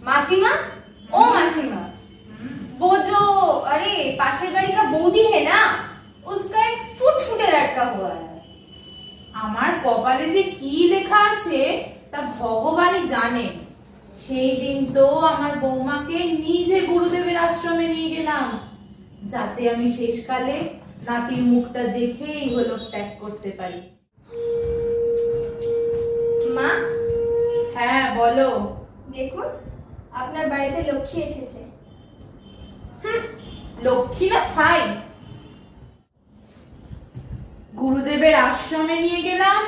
मासीमा, ओ मासीमा, वो जो अरे पाशेर बाड़ी का बौदी है ना, उसका एक फुट फुटे लटका हुआ है। আমার কপালে যে কি লেখা আছে তা ভগবানই জানে। সেই দিন তো আমার বৌমাকে নিজে গুরুদেবের আশ্রমে নিয়ে গেলাম, যাতে আমি শেষকালে নাতির মুখটা দেখেই হলো ত্যাগ করতে পারি। মা, হ্যাঁ বলো। দেখুন আপনার বাড়িতে লক্ষ্মী এসেছে। লক্ষ্মী না ছাই। গুরুদেবের আশ্রমে নিয়ে গেলাম,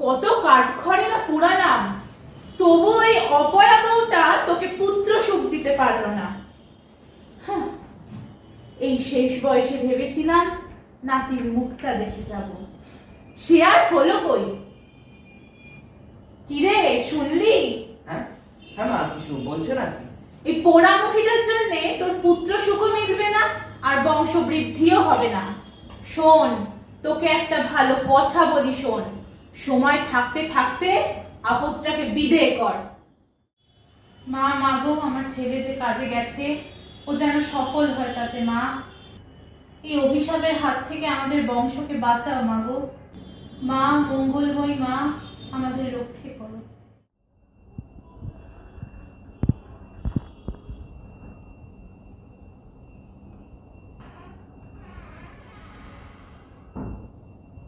কত কাঠখড়ে না পুরালাম, তবু এই অপয়া বউটা তোকে পুত্র সুখ দিতে পারলো না। এই শেষ বয়সে ভেবেছিলাম নাতির মুখটা দেখে যাব, সে আর হলো কই। কিরে শুনলি? হ্যাঁ হ্যাঁ মা, কিছু বলছো না? এই পোড়ামুখীটার জন্য তোর পুত্র সুখও মিলবে না আর বংশ বৃদ্ধিও হবে না। শোন, তোকে একটা ভালো কথা বলি, শোন, সময় থাকতে থাকতে আপদটাকে বিদেয় কর। মা, মাগো, আমার ছেলে যে কাজে গেছে ও যেন সফল হয় তাতে। মা, এই অভিশাপের হাত থেকে আমাদের বংশকে বাঁচাও মাগো। মা মঙ্গলময়ী মা, আমাদের রক্ষে করো।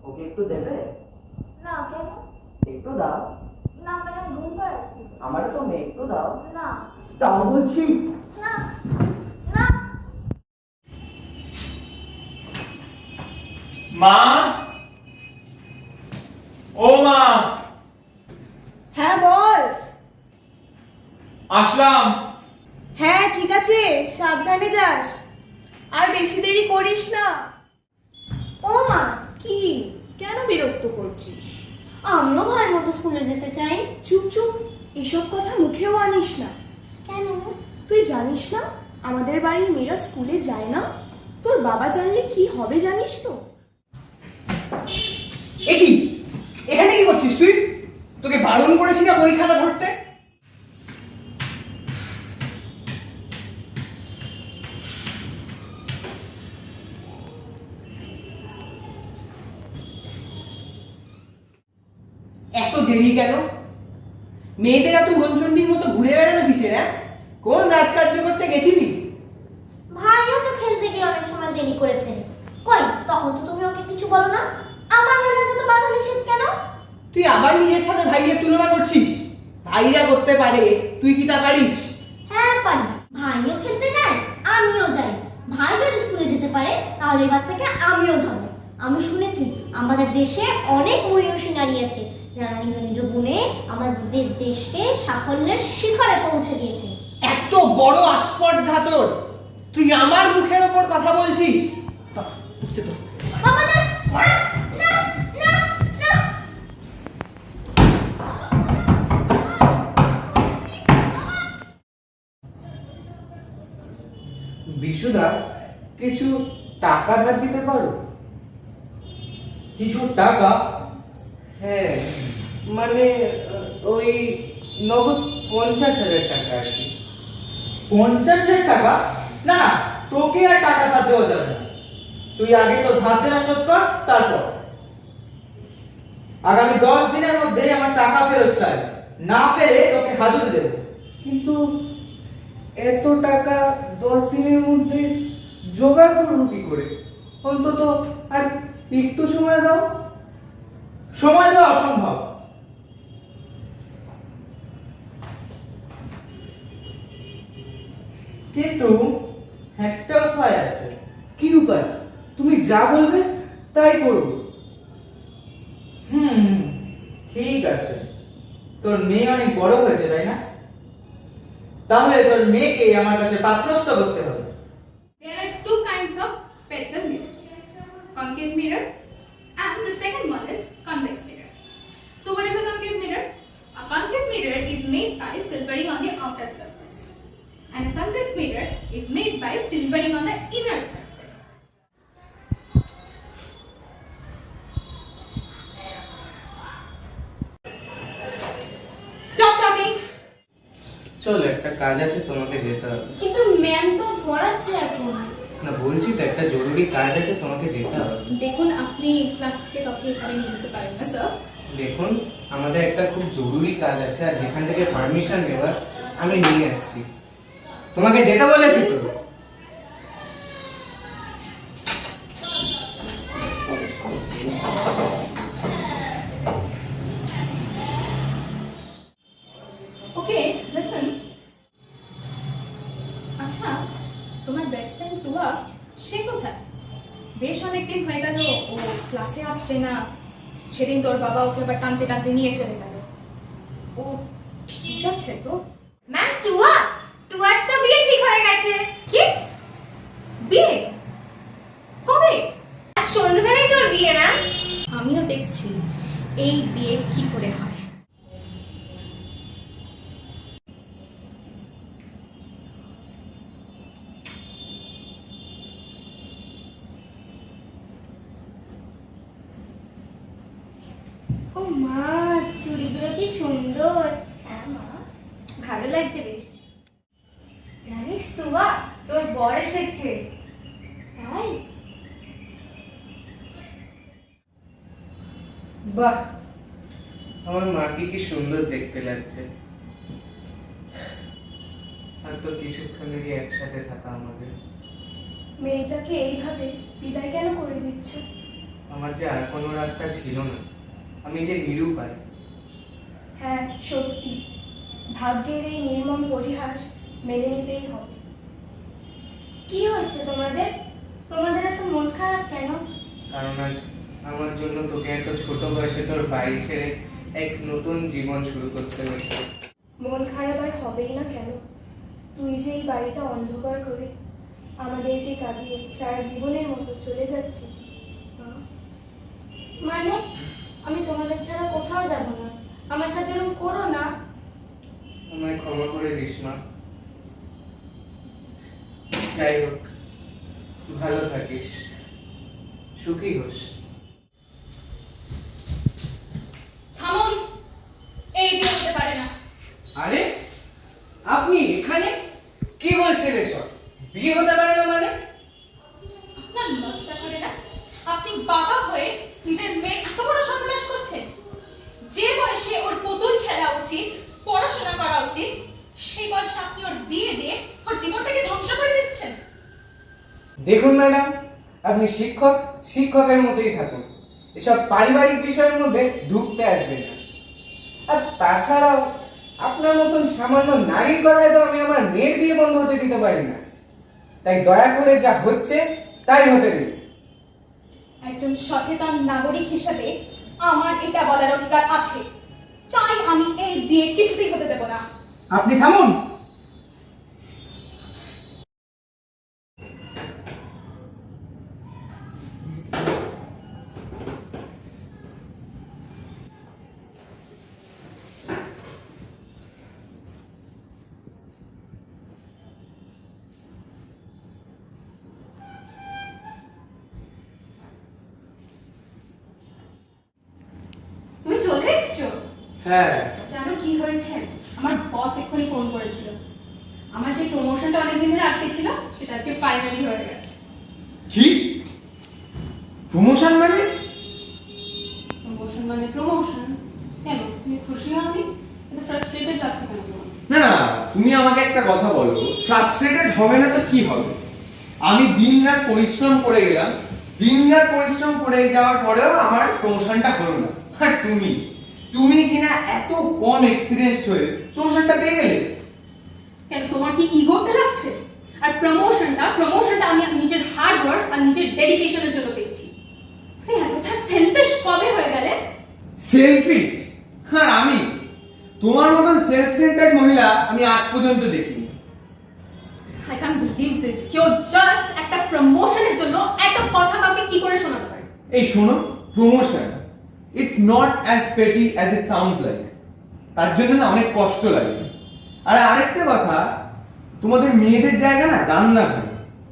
ওকে একটু দেবে? না কেন? একটু দাও। না মানে ঘুম পাড়াচ্ছি। আমারও তো মেয়ে, একটু দাও। না দাও বলছি। না না। মা, ও মা, হ্যাঁ বল। আসলাম। হ্যাঁ ঠিক আছে, সাবধানে যাস, আর বেশি দেরি করিস না। ও মা, কি, কেন বিরক্ত করছিস? আমিও ভাইয়ের মতো স্কুলে যেতে চাই। চুপ চুপ, এসব কথা মুখেও আনিস না। কেন? তুই জানিস না আমাদের বাড়ির মেয়েরা স্কুলে যায় না? তোর বাবা জানলে কি হবে জানিস তো? এ কি, এখানে কি করছিস তুই? তোকে বারণ করেছি না বই খাতা ধরতে? এত দেরি কেন? মেয়েদের এত উড়নচণ্ডীর মতো ঘুরে বেড়ানো কিসের? হ্যাঁ, কোন রাজকার্য করতে গেছিলি? ভাইও তো খেলতে গিয়ে অনেক সময় দেরি করে ফেলে। কই, তখন তো তুমি ওকে কিছু বলো না। আমার বেলা যত বাধা নিষেধ কেন? তুই আবার নিজের সাথে ভাইয়ের তুলনা করছিস? ভাইরা করতে পারে, তুই কি তা পারিস? হ্যাঁ পারি। ভাইও খেলতে যায়, আমিও যাই। ভাই যদি স্কুলে যেতে পারে তাহলে এবার থেকে আমিও যাবো। আমি শুনেছি আমাদের দেশে অনেক মহিষী নারী আছে যারা নিজ নিজ গুণে আমাদের দেশকে সাফল্যের শিখরে পৌঁছে দিয়েছে। এত বড় আস্পর্ধা তোর! তুই আমার মুখের ওপর কথা বলছিস? বাবা না, না, না, না, না। বিশুদা, কিছু টাকা ধার দিতে পারো? কিছু টাকা? হ্যাঁ, মানে ওই নগদ 50,000 টাকা আর কি। 50,000 টাকা? না না, তোকে আর টাকা ধার দেওয়া যাবে না। তুই আগে তো ধার দেনা শোধ কর, তারপর। আগামী 10 দিনের মধ্যে আমার টাকা ফেরত চাই, না পেলে তোকে হাজতে দেব। কিন্তু এত টাকা 10 দিনের মধ্যে জোগাড় করবো কি করে? অন্তত আর একটু সময় দাও। সময় দেওয়া অসম্ভব। কিন্তু একটা উপায় আছে। কি উপায়? তুমি যা বলবে তাই করব। ঠিক আছে। তোর মেয়ে অনেক বড় হয়েছে, তাই না? তাহলে তোর মেয়েকে আমার কাছে পাত্রস্থ করতে হবে। There are two kinds of spherical mirrors, concave mirror and the second one is convex mirror. So what is a concave mirror? A concave mirror is made by silvering on the outer surface and a convex mirror is made by silvering on the inner surface. Stop talking. চলো, একটা কাজ আছে, তোমাকে যেতে হবে। কিন্তু ma'am তো পড়াচ্ছে এখন। না, বলছি তো একটা জরুরি কাজ আছে, তোমাকে যেতে হবে। দেখুন আপনি ক্লাস থেকে কাউকে এখানে নিয়ে যেতে পারেন না স্যার। দেখুন, আমাদের একটা খুব জরুরি কাজ আছে, আর যেখান থেকে পারমিশন নেবার আমি নিয়ে আসছি। তোমাকে যেতে বলেছি তো। ওকে লিসেন, আচ্ছা তোমার বেস্ট ফ্রেন্ড তুয়া সে কোথায়? বেশ অনেকদিন হয়ে গেল ও ক্লাসে আসছে না। সেদিন তোর বাবা ওকে আবার টানতে টানতে নিয়ে চলে গেল। ও ঠিক আছে তো? ম্যাম তুয়ার তো বিয়ে ঠিক হয়ে গেছে। কি বিয়ে? কবে? আজ সন্ধ্যাবেলায় তোর বিয়ে ম্যাম। আমিও দেখছি এই বিয়ে কি করে হয়। ও মা, চুড়িগুলো কি সুন্দর। হ্যাঁ মা, ভালো লাগছে বেশ। জানিস তুয়া, তোর বর এসেছে। তাই? বাহ, আমার মাকে কি সুন্দর দেখতে লাগছে। আর তো কিছুক্ষণেরই একসাথে থাকা আমাদের। মেয়েটাকে এইভাবে বিদায় কেন করে দিচ্ছ? আমার যে আর কোনো রাস্তা ছিল না, আমি যে নিরুপায়। হ্যাঁ সত্যি, ভাগ্যের এই নির্মম পরিহাস মেনে নিতেই হবে। কি হয়েছে তোমাদের? তোমাদের এত মন খারাপ কেন? কারণ আজ আমার জন্য তোকে এত ছোট বয়সে তোর বাড়ি ছেড়ে এক নতুন জীবন শুরু করতে হচ্ছে। মন খারাপ আর হবেই না কেন? তুই যে এই বাড়িটা অন্ধকার করে আমাদেরকে কাঁদিয়ে সারা জীবনের মতো চলে যাচ্ছিস। মানে আমি তোমাদের ছাড়া কোথাও যাব না। আমার সাথে এরকম করো না। আমায় ক্ষমা করে দিস মা। যাই হোক, ভালো থাকিস, সুখী হোস। থামুন, এই বিয়ে হতে পারে না। আরে আপনি এখানে কি বলছেন এসব? বিয়ে হতে পারে না মানে? আপনার লজ্জা করে না? আপনি বাবা হয়ে নিজের মেয়ে এত বড় সর্বনাশ করছেন। যে বয়সে ওর পুতুল খেলা উচিত, পড়াশোনা করা উচিত, সেই বয়সে আপনি ওর বিয়ে দিয়ে ওর জীবনটাকে ধ্বংস করে দিচ্ছেন। দেখুন ম্যাডাম, আপনি শিক্ষকের মতোই থাকুন, এসব পারিবারিক বিষয়ের মধ্যে ঢুকতে আসবেন না। আর তাছাড়াও আপনার মতন সামান্য নারীর কথায় তো আমি আমার মেয়ের বিয়ে বন্ধ হতে দিতে পারি না। তাই দয়া করে যা হচ্ছে তাই হতে দিন। একজন সচেতন নাগরিক হিসেবে আমার এটা বলার অধিকার আছে, তাই আমি এই বিয়ে কিছুতেই হতে দেব না। আপনি থামুন। তুমি চলে এসছো? হ্যাঁ, জানো কি হয়েছে? আমার বস এক্ষুনি ফোন করেছিল। আমার যে প্রমোশনটা অনেকদিন ধরে আটকে ছিল সেটা আজকে ফাইনালি হয়ে গেছে। কি প্রমোশন মানে? প্রমোশন মানে প্রমোশন। কেন তুমি খুশি হওনি? এত ফ্রাস্ট্রেটেড লাগছে কেন তোমার? না না, তুমি আমাকে একটা কথা বলো, ফ্রাস্ট্রেটেড হবে না তো কি হবে? আমি দিনরাত পরিশ্রম করে গেলাম, দিনরাত পরিশ্রম করে যাওয়ার পরেও আমার প্রমোশনটা হলো না। আর তুমি কিনা এত কম এক্সপিরিয়েন্স হয়ে প্রমোশনটা পেয়ে গেলে। কেন তোমার কি ইগোতে লাগছে? আর প্রমোশনটা আমি নিজের হার্ড ওয়ার্ক আর নিজের ডেডিকেশনের জন্য পেয়েছি। তুমি এতটা সেলফিশ কবে হয়ে গেলে? সেলফিশ? আর আমি তোমার মতন সেলফ সেন্টার্ড মহিলা আমি আজ পর্যন্ত দেখিনি। I can't believe this. কেউ জাস্ট একটা প্রমোশনের জন্য এত কথা কাউকে কি করে শোনাতে পারে? এই শোনো, প্রমোশন ইটস নট অ্যাজ পেটি অ্যাজ ইট সাউন্ডস লাইক। তার জন্য না অনেক কষ্ট লাগে। আর আরেকটা কথা, তোমাদের মেয়েদের জায়গা না রান্নাঘর,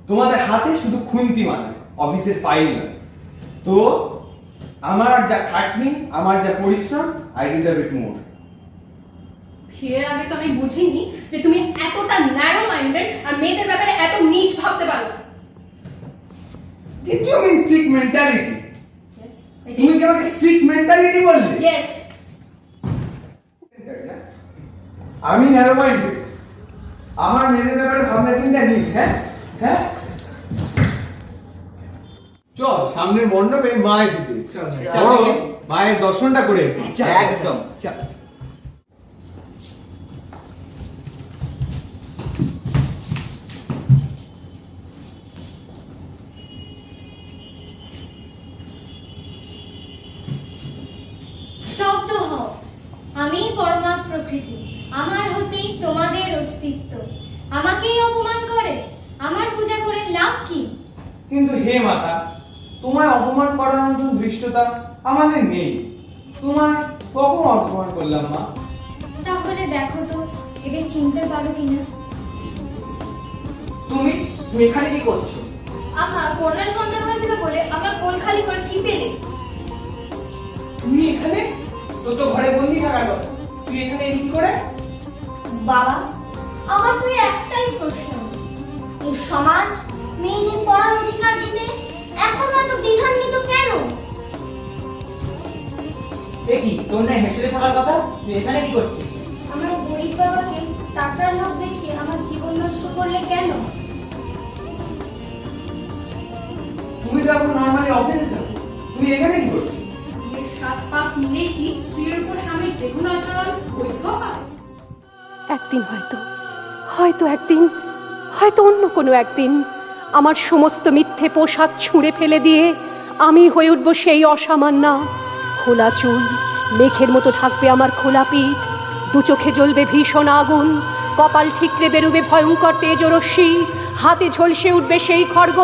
তোমাদের হাতে শুধু খুন্তি মানায়, অফিসের ফাইল না। তো আমার যা খাটনি, আমার যা পরিশ্রম, আই ডিজার্ভ ইট মোর। বিয়ের আগে তো আমি বুঝিনি যে তুমি এতটা ন্যারো মাইন্ডেড আর মেয়েদের ব্যাপারে এত নীচ ভাবতে পারো। Did you mean sick mentality? Yes, I তুমি did. কি আমাকে sick mentality বললে? Yes. আমি ন্যারো মাইন্ডেড, আমার মেয়েদের ব্যাপারে ভাবনা চিন্তা নিস, হ্যাঁ হ্যাঁ চল সামনের মণ্ডপে মা এসেছে, চল, চলো মায়ের দর্শনটা করে এসে। একদম চল। স্তব্ধ হও, আমিই পরমা প্রকৃতি, আমার হতেই তোমাদের অস্তিত্ব। আমাকেই অপমান করে, আমার পূজা করে লাভ কি? কিন্তু হে মাতা, তোমায় অপমান করার মতন ধৃষ্টতা আমাদের নেই। তোমায় কখন অপমান করলাম মা? তাহলে দেখো তো এদের চিনতে পারো কিনা। তুমি তুমি এখানে কি করছো? আমার কন্যার সন্তান হয়েছিল বলে আমরা কোল খালি করে কি পেলে? তুমি এখানে? তোর তো ঘরে বন্দি থাকার কথা, তুই এখানে এলি কি করে? বাবা, আমার তুই একটাই প্রশ্ন, এই সমাজ মেয়েদের পড়ার অধিকার দিতে এখনো এত দ্বিধান্বিত কেন? দেখি তোর না হেসে থাকার কথা, তুই এখানে কি করছিস? আমার গরিব বাবাকে টাকার লোভ দেখিয়ে আমার জীবন নষ্ট করলে কেন? তুমি তো এখন নর্মালি অফিসে থাকো, তুমি এখানে কি করছো? বিয়ের 7 পাক মিলেই কি স্ত্রীর উপর স্বামীর যে কোনো আচরণ বৈধ হয়? একদিন হয়তো একদিন, হয়তো অন্য কোনো একদিন আমার সমস্ত মিথ্যে পোশাক ছুঁড়ে ফেলে দিয়ে আমি হয়ে উঠব সেই অসামান্যা। খোলা চুল মেঘের মতো ঢাকবে আমার খোলা পিঠ, দু চোখে জ্বলবে ভীষণ আগুন, কপাল ঠিকরে বেরোবে ভয়ঙ্কর তেজরশ্মি, হাতে ঝলসে উঠবে সেই খড়গ,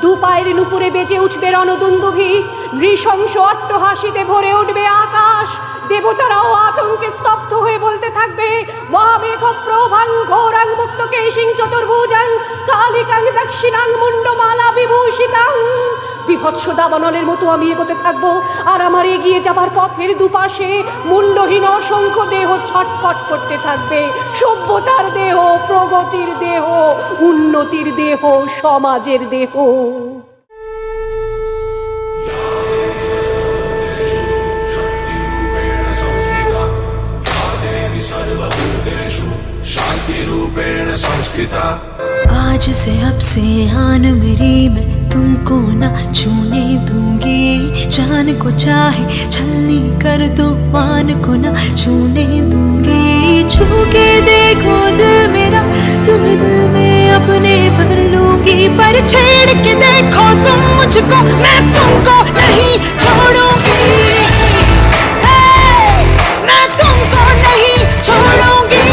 দু পায়ের নুপুরে বেজে উঠবে রণদুন্দুভি, নৃশংস অট্টহাসিতে ভরে উঠবে আকাশ। দেবতারাও আতঙ্কে স্তব্ধ হয়ে বলতে থাকবে, মহামেঘ প্রভাং ঘোরাং মুক্ত কেশিং চতুর্ভুজাং কালিকাং দক্ষিণাং মুন্ডমালা বিভূষিতাং। বিভৎস দাবানলের মতো আমি এগোতে থাকবো, আর আমার এগিয়ে যাবার পথের দুপাশে মুন্ডহীন অসংখ্য দেহ ছটফট করতে থাকবে। সভ্যতার দেহ, প্রগতির দেহ, উন্নতির দেহ, সমাজের দেহ। शांतिरूपेण संस्थिता। आज से अब से आन मेरी मैं तुमको न छूने दूंगी, जान को चाहे छलनी कर दो मान को न छूने दूंगी। छू के देखो दिल मेरा, तुम्हें दिल में अपने भर लूंगी, पर छेड़ के देखो तुम मुझको, मैं तुमको नहीं छोड़ूंगी, मैं तुमको नहीं छोड़ूंगी,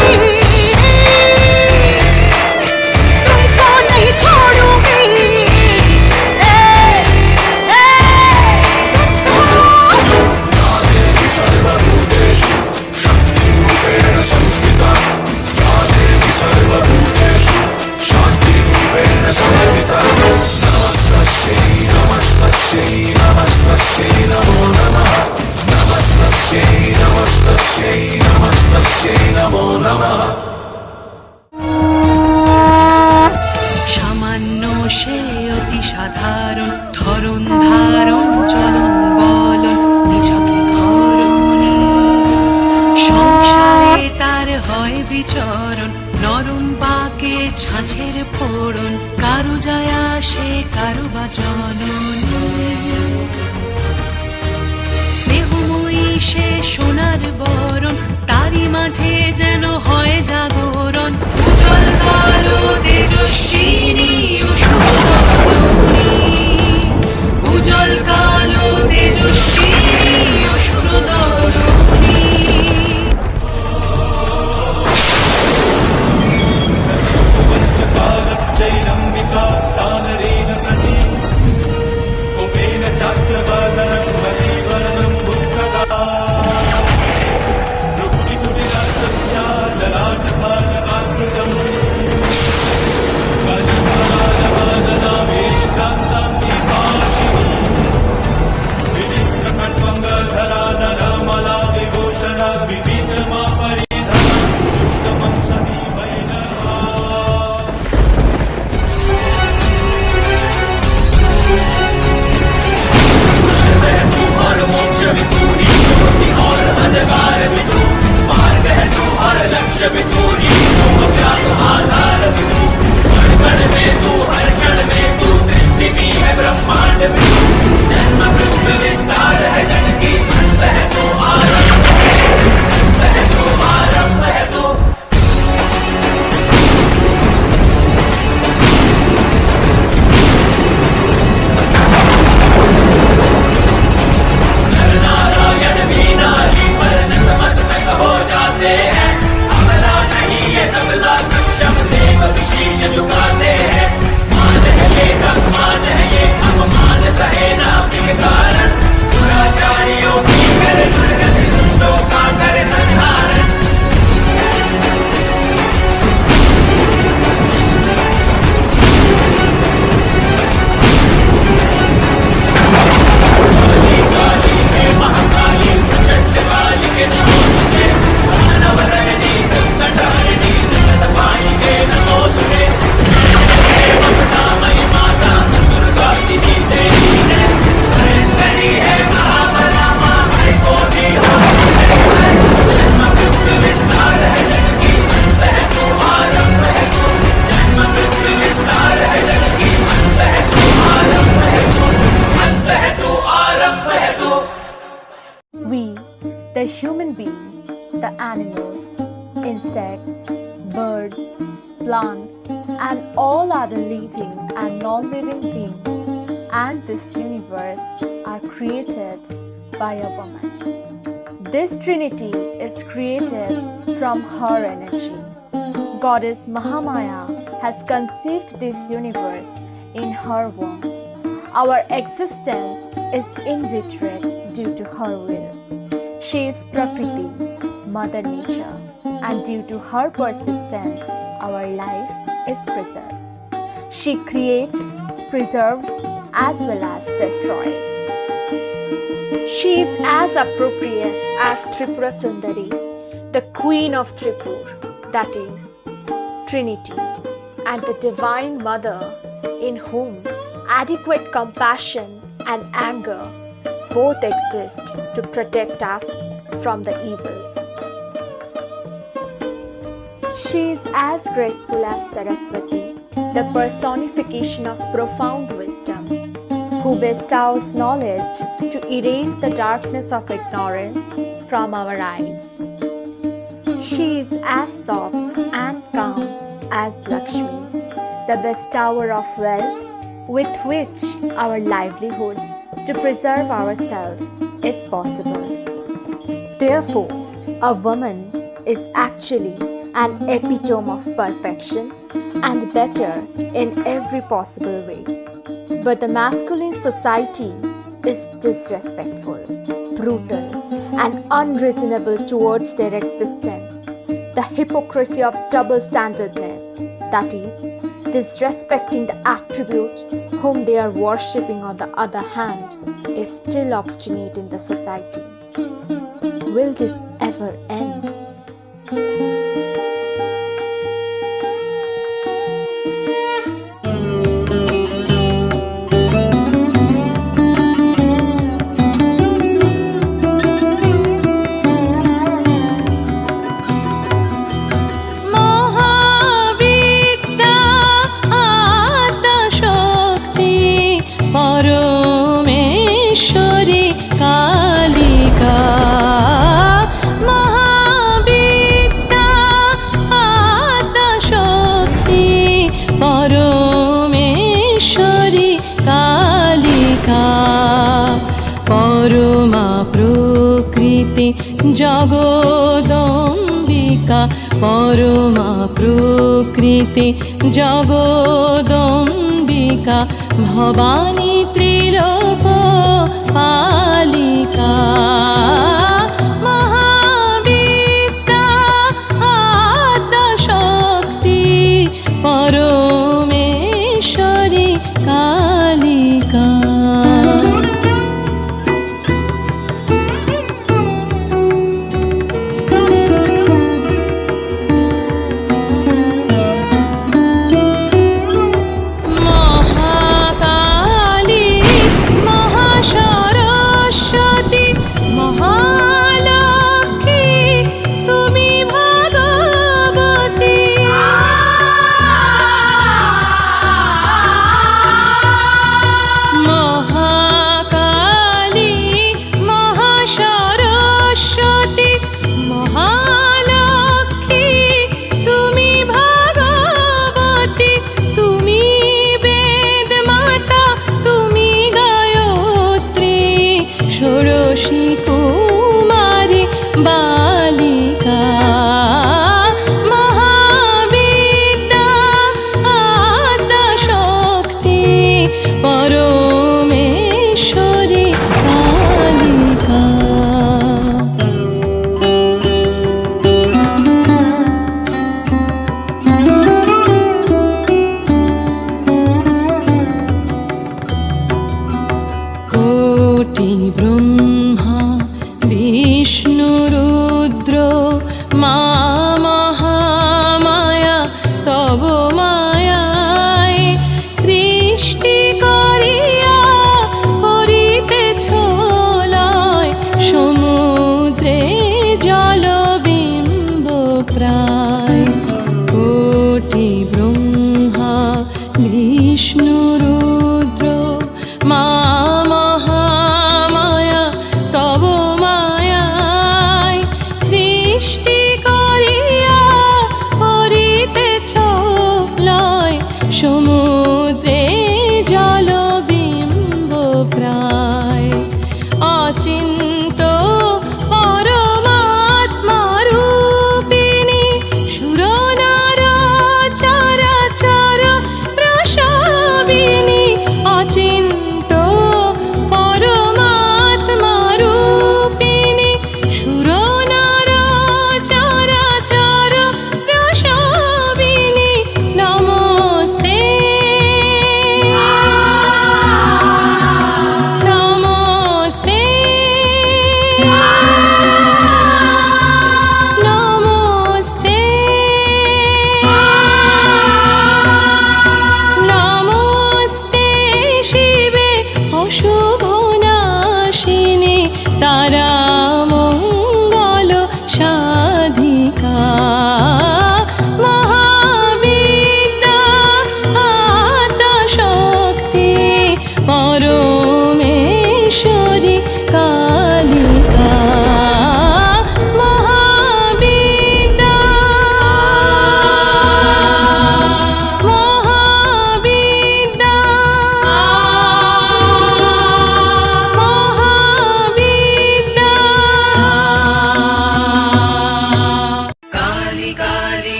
तुमको नहीं छोड़ूंगी, सर्वभूतेषु शक्तिरूपेण संस्थिता, या देवी सर्वभूतेषु शान्तिरूपेण संस्थिता। नमस्तस्यै नमस्तस्यै नमस्तस्यै नमो नमः, नमस्तस्यै नमस्तस्यै नमस्तस्यै नमो नमः। সামান্য সে অতি সাধারণ ধরন ধারণ চলন বলন নিজকে ধরণী, সংসারে তার হয় বিচরণ নরম বাকে ছাঁচের ফোড়ন, কারু যায় আসে কারু বা জননী। স্নেহময়ী সে সোনার বরণ, তারই মাঝে যেন হয় জাগরণ, উজ্জ্বল কালো তেজস্বিনী অসুরদর্শনী, উজ্জ্বল কালো তেজস্বিনী অসুরদর্শনী। जैनम्बिका दानरेण प्रति कुपेन चास्य वदनं वशीवरनं बुद्धदा, रुकुटिकुटिलास्य ललाट birds, plants, and all other living and non-living things, and this universe are created by a woman. This Trinity is created from her energy. Goddess Mahamaya has conceived this universe in her womb. Our existence is inveterate due to her will. She is Prakriti, Mother Nature, and due to her persistence, our life is preserved. She creates, preserves, as well as destroys. She is as appropriate as Tripura Sundari, the Queen of Tripur, that is, Trinity, and the Divine Mother, in whom adequate compassion and anger both exist to protect us from the evils. She is as graceful as Saraswati, the personification of profound wisdom, who bestows knowledge to erase the darkness of ignorance from our eyes. She is as soft and calm as Lakshmi, the bestower of wealth, with which our livelihood to preserve ourselves is possible. Therefore, a woman is actually an epitome of perfection and better in every possible way. But the masculine society is disrespectful, brutal, and unreasonable towards their existence. The hypocrisy of double standardness, that is, disrespecting the attribute whom they are worshipping on the other hand, is still obstinate in the society. Will this ever end? Jagdambika Parama প্রকৃতি জগদম্বিকা ভবানী ত্রিলোক পালিকা মহাবিদ্যা আদ্যাশক্তি পরমেশ্বরী কালিকা। মহা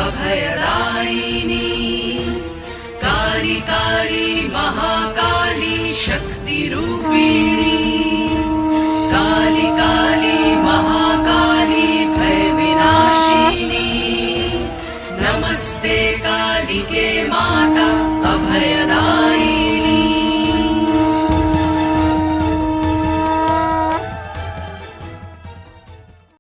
अभयदायिनी काली काली महाकाली शक्ति रूपिणी काली काली महाकाली भय विनाशिनी नमस्ते